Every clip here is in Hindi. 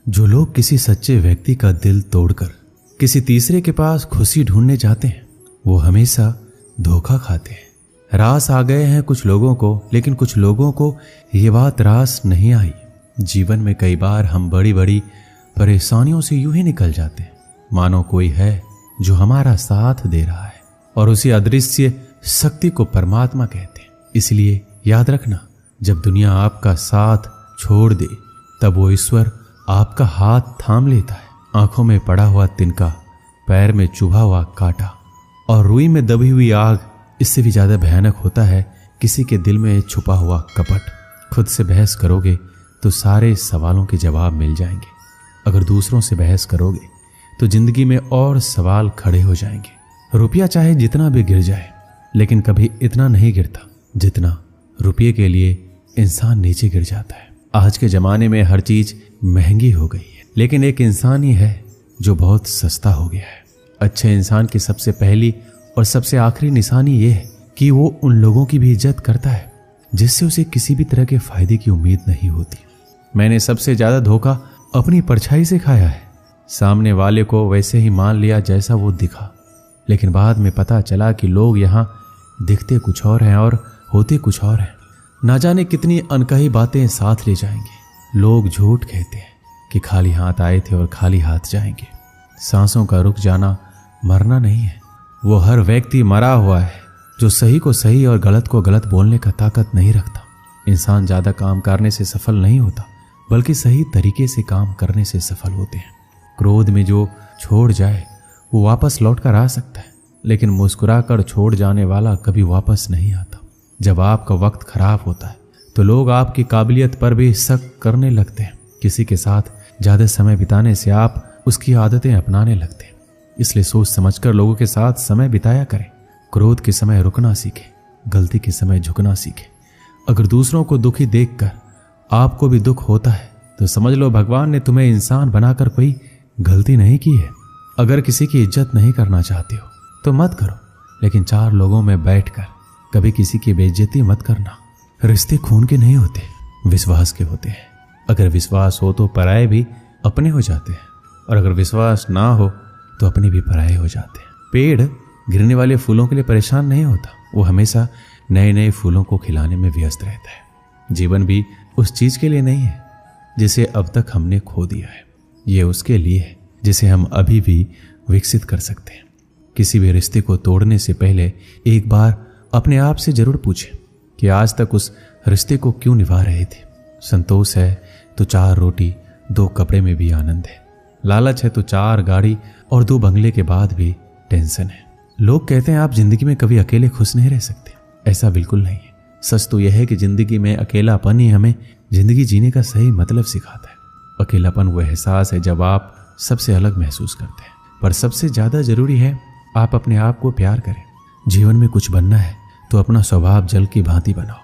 जो लोग किसी सच्चे व्यक्ति का दिल तोड़कर किसी तीसरे के पास खुशी ढूंढने जाते हैं वो हमेशा धोखा खाते हैं। रास आ गए हैं कुछ लोगों को, लेकिन कुछ लोगों को ये बात रास नहीं आई। जीवन में कई बार हम बड़ी बड़ी परेशानियों से यूं ही निकल जाते हैं मानो कोई है जो हमारा साथ दे रहा है, और उसी अदृश्य शक्ति को परमात्मा कहते हैं। इसलिए याद रखना, जब दुनिया आपका साथ छोड़ दे तब वो ईश्वर आपका हाथ थाम लेता है। आंखों में पड़ा हुआ तिनका, पैर में चुभा हुआ कांटा और रुई में दबी हुई आग, इससे भी ज्यादा भयानक होता है किसी के दिल में छुपा हुआ कपट। खुद से बहस करोगे तो सारे सवालों के जवाब मिल जाएंगे, अगर दूसरों से बहस करोगे तो जिंदगी में और सवाल खड़े हो जाएंगे। रुपया चाहे जितना भी गिर जाए, लेकिन कभी इतना नहीं गिरता जितना रुपये के लिए इंसान नीचे गिर जाता है। आज के जमाने में हर चीज महंगी हो गई है, लेकिन एक इंसान ही है जो बहुत सस्ता हो गया है। अच्छे इंसान की सबसे पहली और सबसे आखिरी निशानी ये है कि वो उन लोगों की भी इज्जत करता है जिससे उसे किसी भी तरह के फायदे की उम्मीद नहीं होती। मैंने सबसे ज्यादा धोखा अपनी परछाई से खाया है। सामने वाले को वैसे ही मान लिया जैसा वो दिखा, लेकिन बाद में पता चला कि लोग यहाँ दिखते कुछ और हैं और होते कुछ और हैं। ना जाने कितनी अनकही बातें साथ ले जाएंगे। लोग झूठ कहते हैं कि खाली हाथ आए थे और खाली हाथ जाएंगे। सांसों का रुक जाना मरना नहीं है, वो हर व्यक्ति मरा हुआ है जो सही को सही और गलत को गलत बोलने का ताकत नहीं रखता। इंसान ज्यादा काम करने से सफल नहीं होता, बल्कि सही तरीके से काम करने से सफल होते हैं। क्रोध में जो छोड़ जाए वो वापस लौट कर आ सकता है, लेकिन मुस्कुरा कर छोड़ जाने वाला कभी वापस नहीं आता। जब आपका वक्त खराब होता है तो लोग आपकी काबिलियत पर भी शक करने लगते हैं। किसी के साथ ज्यादा समय बिताने से आप उसकी आदतें अपनाने लगते हैं। इसलिए सोच समझकर लोगों के साथ समय बिताया करें। क्रोध के समय रुकना सीखें, गलती के समय झुकना सीखें। अगर दूसरों को दुखी देखकर आपको भी दुख होता है तो समझ लो भगवान ने तुम्हें इंसान बनाकर कोई गलती नहीं की है। अगर किसी की इज्जत नहीं करना चाहते हो तो मत करो, लेकिन चार लोगों में बैठकर कभी किसी की बेइज्जती मत करना। रिश्ते खून के नहीं होते, विश्वास के होते हैं। अगर विश्वास हो तो पराये भी अपने हो जाते हैं, और अगर विश्वास ना हो तो अपने भी पराये हो जाते हैं। पेड़ गिरने वाले फूलों के लिए परेशान नहीं होता, वो हमेशा नए नए फूलों को खिलाने में व्यस्त रहता है। जीवन भी उस चीज के लिए नहीं है जिसे अब तक हमने खो दिया है, ये उसके लिए है जिसे हम अभी भी विकसित कर सकते हैं। किसी भी रिश्ते को तोड़ने से पहले एक बार अपने आप से जरूर पूछें कि आज तक उस रिश्ते को क्यों निभा रहे थे। संतोष है तो 4 रोटी 2 कपड़े में भी आनंद है। लालच है तो 4 गाड़ी और 2 बंगले के बाद भी टेंशन है। लोग कहते हैं आप जिंदगी में कभी अकेले खुश नहीं रह सकते। ऐसा बिल्कुल नहीं है। सच तो यह है कि जिंदगी में अकेलापन ही हमें जिंदगी जीने का सही मतलब सिखाता है। अकेलापन वो एहसास है जब आप सबसे अलग महसूस करते हैं, पर सबसे ज्यादा जरूरी है आप अपने आप को प्यार करें। जीवन में कुछ बनना है तो अपना स्वभाव जल की भांति बनाओ,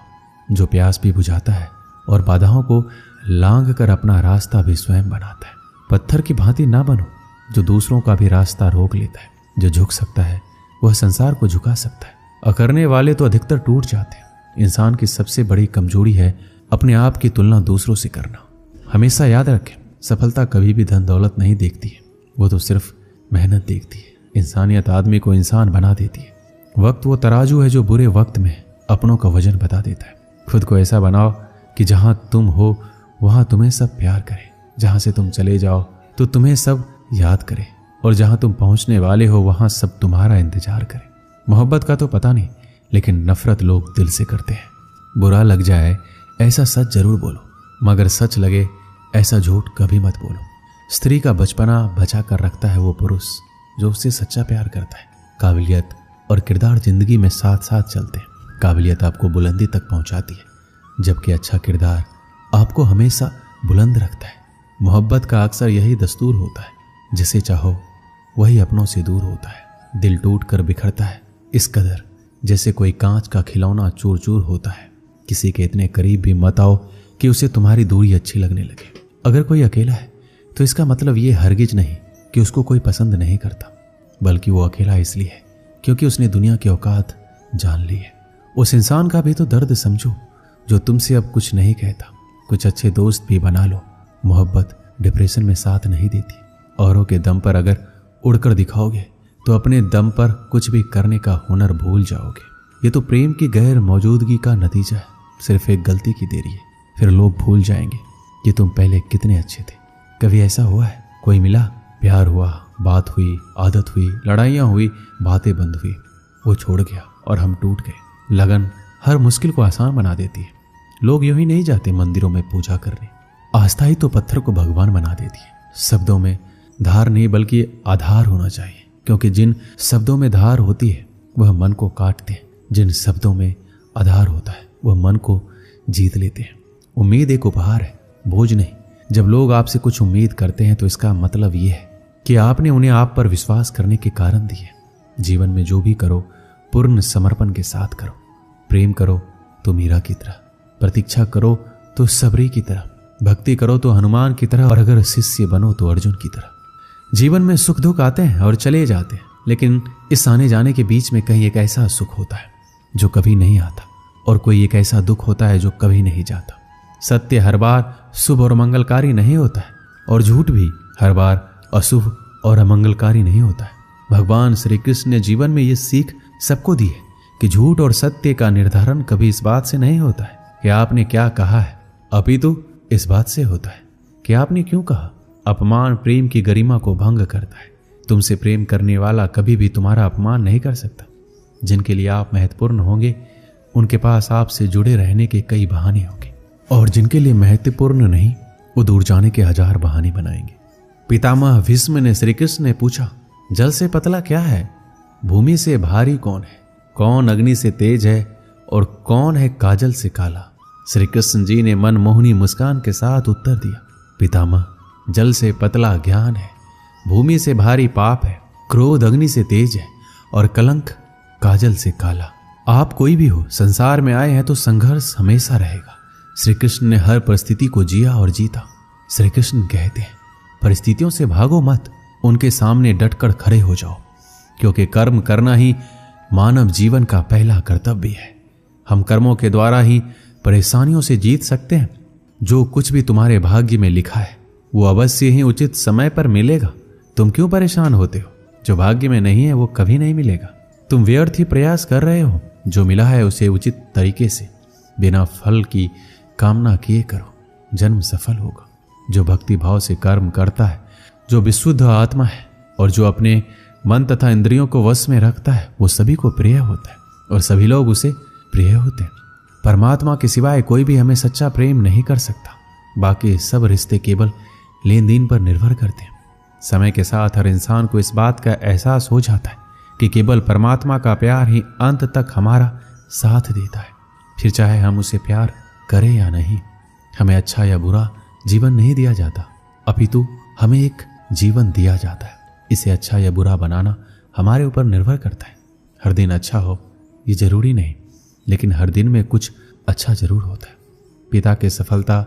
जो प्यास भी बुझाता है और बाधाओं को लांघ कर अपना रास्ता भी स्वयं बनाता है। पत्थर की भांति ना बनो जो दूसरों का भी रास्ता रोक लेता है। जो झुक सकता है वह संसार को झुका सकता है। अकड़ने वाले तो अधिकतर टूट जाते हैं। इंसान की सबसे बड़ी कमजोरी है अपने आप की तुलना दूसरों से करना। हमेशा याद रखें, सफलता कभी भी धन दौलत नहीं देखती है, वो तो सिर्फ मेहनत देखती है। इंसानियत आदमी को इंसान बना देती है। वक्त वो तराजू है जो बुरे वक्त में अपनों का वजन बता देता है। खुद को ऐसा बनाओ कि जहां तुम हो वहां तुम्हें सब प्यार करे, जहां से तुम चले जाओ तो तुम्हें सब याद करे, और जहां तुम पहुंचने वाले हो वहां सब तुम्हारा इंतजार करे। मोहब्बत का तो पता नहीं, लेकिन नफरत लोग दिल से करते हैं। बुरा लग जाए ऐसा सच जरूर बोलो, मगर सच लगे ऐसा झूठ कभी मत बोलो। स्त्री का बचपना बचा कर रखता है वो पुरुष जो उससे सच्चा प्यार करता है। काबिलियत और किरदार जिंदगी में साथ साथ चलते हैं। काबिलियत आपको बुलंदी तक पहुंचाती है, जबकि अच्छा किरदार आपको हमेशा बुलंद रखता है। मोहब्बत का अक्सर यही दस्तूर होता है, जिसे चाहो वही अपनों से दूर होता है। दिल टूट कर बिखरता है इस कदर जैसे कोई कांच का खिलौना चूर चूर होता है। किसी के इतने करीब भी मत आओ कि उसे तुम्हारी दूरी अच्छी लगने लगे। अगर कोई अकेला है तो इसका मतलब ये हरगिज नहीं कि उसको कोई पसंद नहीं करता, बल्कि वो अकेला इसलिए है क्योंकि उसने दुनिया की औकात जान ली है। उस इंसान का भी तो दर्द समझो जो तुमसे अब कुछ नहीं कहता। कुछ अच्छे दोस्त भी बना लो। मोहब्बत डिप्रेशन में साथ नहीं देती। औरों के दम पर अगर उड़कर दिखाओगे तो अपने दम पर कुछ भी करने का हुनर भूल जाओगे। ये तो प्रेम की गैर मौजूदगी का नतीजा है। सिर्फ एक गलती की देरी है, फिर लोग भूल जाएंगे कि तुम पहले कितने अच्छे थे। कभी ऐसा हुआ है, कोई मिला, प्यार हुआ, बात हुई, आदत हुई, लड़ाइयाँ हुई, बातें बंद हुई, वो छोड़ गया और हम टूट गए। लगन हर मुश्किल को आसान बना देती है। लोग यूं ही नहीं जाते मंदिरों में पूजा करने। आस्था ही तो पत्थर को भगवान बना देती है। शब्दों में धार नहीं बल्कि आधार होना चाहिए, क्योंकि जिन शब्दों में धार होती है वह मन को काटते हैं। जिन शब्दों में आधार होता है वह मन को जीत लेते हैं। उम्मीद एक उपहार है, बोझ नहीं। जब लोग आपसे कुछ उम्मीद करते हैं तो इसका मतलब यह है कि आपने उन्हें आप पर विश्वास करने के कारण दिए। जीवन में जो भी करो पूर्ण समर्पण के साथ करो। प्रेम करो तो मीरा की तरह, प्रतीक्षा करो तो सबरी की तरह, भक्ति करो तो हनुमान की तरह, और अगर शिष्य बनो तो अर्जुन की तरह। जीवन में सुख दुख आते हैं और चले जाते हैं, लेकिन इस आने जाने के बीच में कहीं एक ऐसा सुख होता है जो कभी नहीं आता, और कोई एक ऐसा दुख होता है जो कभी नहीं जाता। सत्य हर बार शुभ और मंगलकारी नहीं होता है, और झूठ भी हर बार अशुभ और अमंगलकारी नहीं होता है। भगवान श्री कृष्ण ने जीवन में ये सीख सबको दी है कि झूठ और सत्य का निर्धारण कभी इस बात से नहीं होता है कि आपने क्या कहा है, अपितु इस बात से होता है कि आपने क्यों कहा। अपमान प्रेम की गरिमा को भंग करता है। तुमसे प्रेम करने वाला कभी भी तुम्हारा अपमान नहीं कर सकता। जिनके लिए आप महत्वपूर्ण होंगे उनके पास आपसे जुड़े रहने के कई बहाने होंगे, और जिनके लिए महत्वपूर्ण नहीं वो दूर जाने के हजार बहाने बनाएंगे। पितामह भीष्म ने श्री कृष्ण ने पूछा, जल से पतला क्या है, भूमि से भारी कौन है, कौन अग्नि से तेज है और कौन है काजल से काला। श्री कृष्ण जी ने मनमोहनी मुस्कान के साथ उत्तर दिया, पितामह जल से पतला ज्ञान है, भूमि से भारी पाप है, क्रोध अग्नि से तेज है और कलंक काजल से काला। आप कोई भी हो, संसार में आए हैं तो संघर्ष हमेशा रहेगा। श्री कृष्ण ने हर परिस्थिति को जिया और जीता। श्री कृष्ण कहते हैं, परिस्थितियों से भागो मत, उनके सामने डटकर खड़े हो जाओ, क्योंकि कर्म करना ही मानव जीवन का पहला कर्तव्य है। हम कर्मों के द्वारा ही परेशानियों से जीत सकते हैं। जो कुछ भी तुम्हारे भाग्य में लिखा है वो अवश्य ही उचित समय पर मिलेगा। तुम क्यों परेशान होते हो? जो भाग्य में नहीं है वो कभी नहीं मिलेगा। तुम व्यर्थ ही प्रयास कर रहे हो। जो मिला है उसे उचित तरीके से बिना फल की कामना किए करो, जन्म सफल होगा। जो भक्ति भाव से कर्म करता है, जो विशुद्ध आत्मा है और जो अपने मन तथा इंद्रियों को वश में रखता है, वो सभी को प्रिय होता है और सभी लोग उसे प्रिय होते हैं। परमात्मा के सिवाय कोई भी हमें सच्चा प्रेम नहीं कर सकता। बाकी सब रिश्ते केवल लेन देन पर निर्भर करते हैं। समय के साथ हर इंसान को इस बात का एहसास हो जाता है कि केवल परमात्मा का प्यार ही अंत तक हमारा साथ देता है। फिर चाहे हम उसे प्यार करें या नहीं, हमें अच्छा या बुरा जीवन नहीं दिया जाता, अपितु हमें एक जीवन दिया जाता है। इसे अच्छा या बुरा बनाना हमारे ऊपर निर्भर करता है। हर दिन अच्छा हो ये जरूरी नहीं, लेकिन हर दिन में कुछ अच्छा जरूर होता है। पिता की सफलता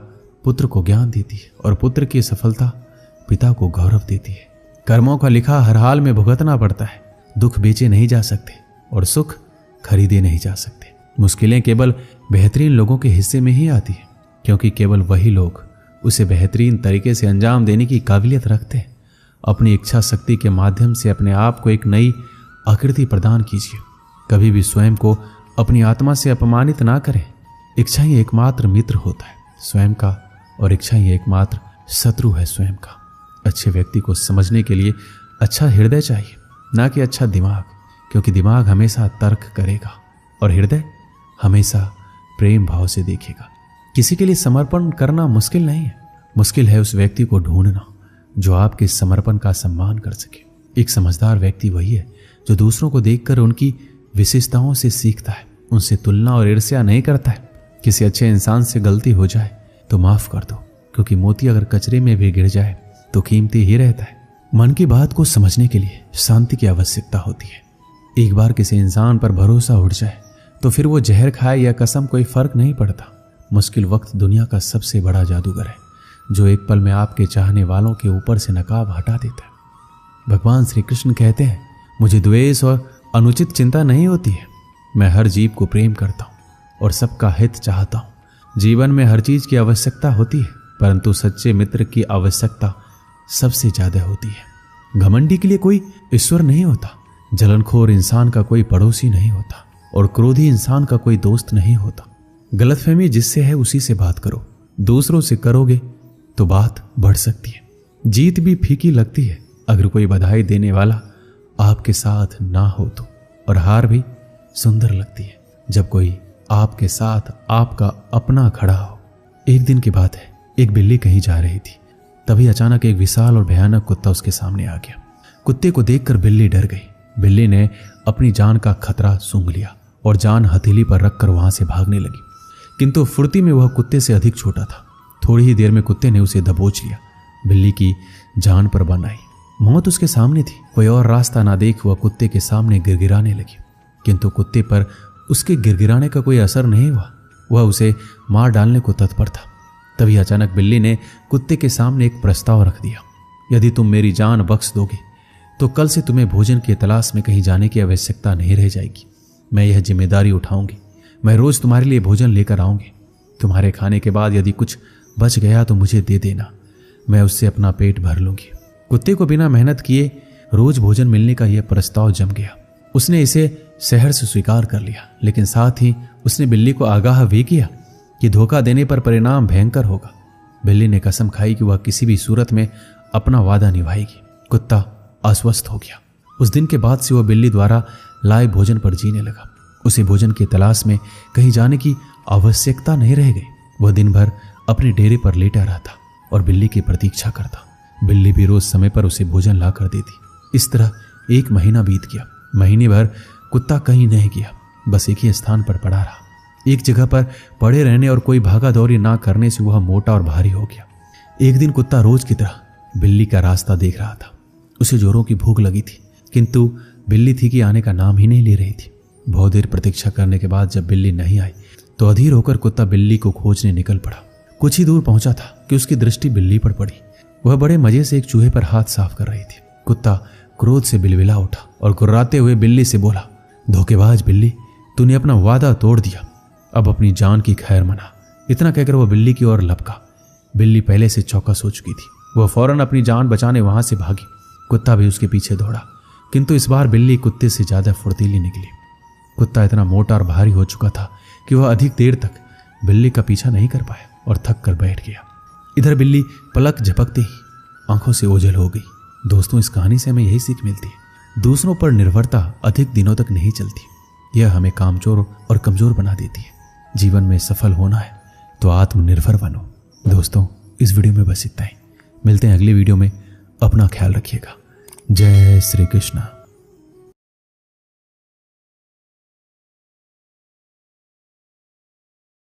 पुत्र को ज्ञान देती है और पुत्र की सफलता पिता को गौरव देती है। कर्मों का लिखा हर हाल में भुगतना पड़ता है। दुख बेचे नहीं जा सकते और सुख खरीदे नहीं जा सकते। मुश्किलें केवल बेहतरीन लोगों के हिस्से में ही आती है, क्योंकि केवल वही लोग उसे बेहतरीन तरीके से अंजाम देने की काबिलियत रखते हैं। अपनी इच्छा शक्ति के माध्यम से अपने आप को एक नई आकृति प्रदान कीजिए। कभी भी स्वयं को अपनी आत्मा से अपमानित ना करें। इच्छा ही एकमात्र मित्र होता है स्वयं का, और इच्छा ही एकमात्र शत्रु है स्वयं का। अच्छे व्यक्ति को समझने के लिए अच्छा हृदय चाहिए, ना कि अच्छा दिमाग, क्योंकि दिमाग हमेशा तर्क करेगा और हृदय हमेशा प्रेम भाव से देखेगा। किसी के लिए समर्पण करना मुश्किल नहीं है, मुश्किल है उस व्यक्ति को ढूंढना जो आपके समर्पण का सम्मान कर सके। एक समझदार व्यक्ति वही है जो दूसरों को देखकर उनकी विशेषताओं से सीखता है, उनसे तुलना और ईर्ष्या नहीं करता है। किसी अच्छे इंसान से गलती हो जाए तो माफ कर दो, क्योंकि मोती अगर कचरे में भी गिर जाए तो कीमती ही रहता है। मन की बात को समझने के लिए शांति की आवश्यकता होती है। एक बार किसी इंसान पर भरोसा उठ जाए तो फिर वो जहर खाए या कसम कोई फर्क नहीं पड़ता। मुश्किल वक्त दुनिया का सबसे बड़ा जादूगर है, जो एक पल में आपके चाहने वालों के ऊपर से नकाब हटा देता है। भगवान श्री कृष्ण कहते हैं, मुझे द्वेष और अनुचित चिंता नहीं होती है। मैं हर जीव को प्रेम करता हूँ और सबका हित चाहता हूँ। जीवन में हर चीज की आवश्यकता होती है, परंतु सच्चे मित्र की आवश्यकता सबसे ज्यादा होती है। घमंडी के लिए कोई ईश्वर नहीं होता, जलनखोर इंसान का कोई पड़ोसी नहीं होता और क्रोधी इंसान का कोई दोस्त नहीं होता। गलतफहमी जिससे है उसी से बात करो, दूसरों से करोगे तो बात बढ़ सकती है। जीत भी फीकी लगती है अगर कोई बधाई देने वाला आपके साथ ना हो तो, और हार भी सुंदर लगती है जब कोई आपके साथ आपका अपना खड़ा हो। एक दिन की बात है, एक बिल्ली कहीं जा रही थी, तभी अचानक एक विशाल और भयानक कुत्ता उसके सामने आ गया। कुत्ते को देखकर बिल्ली डर गई। बिल्ली ने अपनी जान का खतरा सूंघ लिया और जान हथेली पर रखकर वहां से भागने लगी, किंतु फुर्ती में वह कुत्ते से अधिक छोटा था। थोड़ी ही देर में कुत्ते ने उसे दबोच लिया। बिल्ली की जान पर बन आई, मौत उसके सामने थी। कोई और रास्ता ना देख वह कुत्ते के सामने गिड़गिड़ाने लगी, किंतु कुत्ते पर उसके गिड़गिड़ाने का कोई असर नहीं हुआ। वह उसे मार डालने को तत्पर था। तभी अचानक बिल्ली ने कुत्ते के सामने एक प्रस्ताव रख दिया, यदि तुम मेरी जान बख्श दोगे तो कल से तुम्हें भोजन की तलाश में कहीं जाने की आवश्यकता नहीं रह जाएगी। मैं यह जिम्मेदारी उठाऊंगी। मैं रोज तुम्हारे लिए भोजन लेकर आऊंगी। तुम्हारे खाने के बाद यदि कुछ बच गया तो मुझे दे देना, मैं उससे अपना पेट भर लूंगी। कुत्ते को बिना मेहनत किए रोज भोजन मिलने का यह प्रस्ताव जम गया। उसने इसे शहर से स्वीकार कर लिया, लेकिन साथ ही उसने बिल्ली को आगाह भी किया कि धोखा देने पर परिणाम भयंकर होगा। बिल्ली ने कसम खाई कि वह किसी भी सूरत में अपना वादा निभाएगी। कुत्ता आश्वस्त हो गया। उस दिन के बाद से वह बिल्ली द्वारा लाए भोजन पर जीने लगा। उसे भोजन की तलाश में कहीं जाने की आवश्यकता नहीं रह गई। वह दिन भर अपने डेरे पर लेटा रहता और बिल्ली की प्रतीक्षा करता। बिल्ली भी रोज समय पर उसे भोजन ला कर देती। इस तरह एक महीना बीत गया। महीने भर कुत्ता कहीं नहीं गया, बस एक ही स्थान पर पड़ा रहा। एक जगह पर पड़े रहने और कोई भागा दौड़ी ना करने से वह मोटा और भारी हो गया। एक दिन कुत्ता रोज की तरह बिल्ली का रास्ता देख रहा था। उसे जोरों की भूख लगी थी, किंतु बिल्ली थी कि आने का नाम ही नहीं ले रही थी। बहुत देर प्रतीक्षा करने के बाद जब बिल्ली नहीं आई तो अधीर होकर कुत्ता बिल्ली को खोजने निकल पड़ा। कुछ ही दूर पहुंचा था कि उसकी दृष्टि बिल्ली पर पड़ी। वह बड़े मजे से एक चूहे पर हाथ साफ कर रही थी। कुत्ता क्रोध से बिलबिला उठा और गुर्राते हुए बिल्ली से बोला, धोखेबाज बिल्ली, तूने अपना वादा तोड़ दिया, अब अपनी जान की खैर मना। इतना कहकर वह बिल्ली की ओर लपका। बिल्ली पहले से चौकस हो चुकी थी। वह फौरन अपनी जान बचाने वहां से भागी। कुत्ता भी उसके पीछे दौड़ा, किंतु इस बार बिल्ली कुत्ते से ज्यादा फुर्तीली निकली। कुत्ता इतना मोटा और भारी हो चुका था कि वह अधिक देर तक बिल्ली का पीछा नहीं कर पाया और थक कर बैठ गया। इधर बिल्ली पलक झपकते ही आंखों से ओझल हो गई। दोस्तों, इस कहानी से हमें यही सीख मिलती है, दूसरों पर निर्भरता अधिक दिनों तक नहीं चलती। यह हमें कामचोर और कमजोर बना देती है। जीवन में सफल होना है तो आत्मनिर्भर बनो। दोस्तों, इस वीडियो में बस इतना ही। मिलते हैं अगली वीडियो में। अपना ख्याल रखिएगा। जय श्री कृष्ण।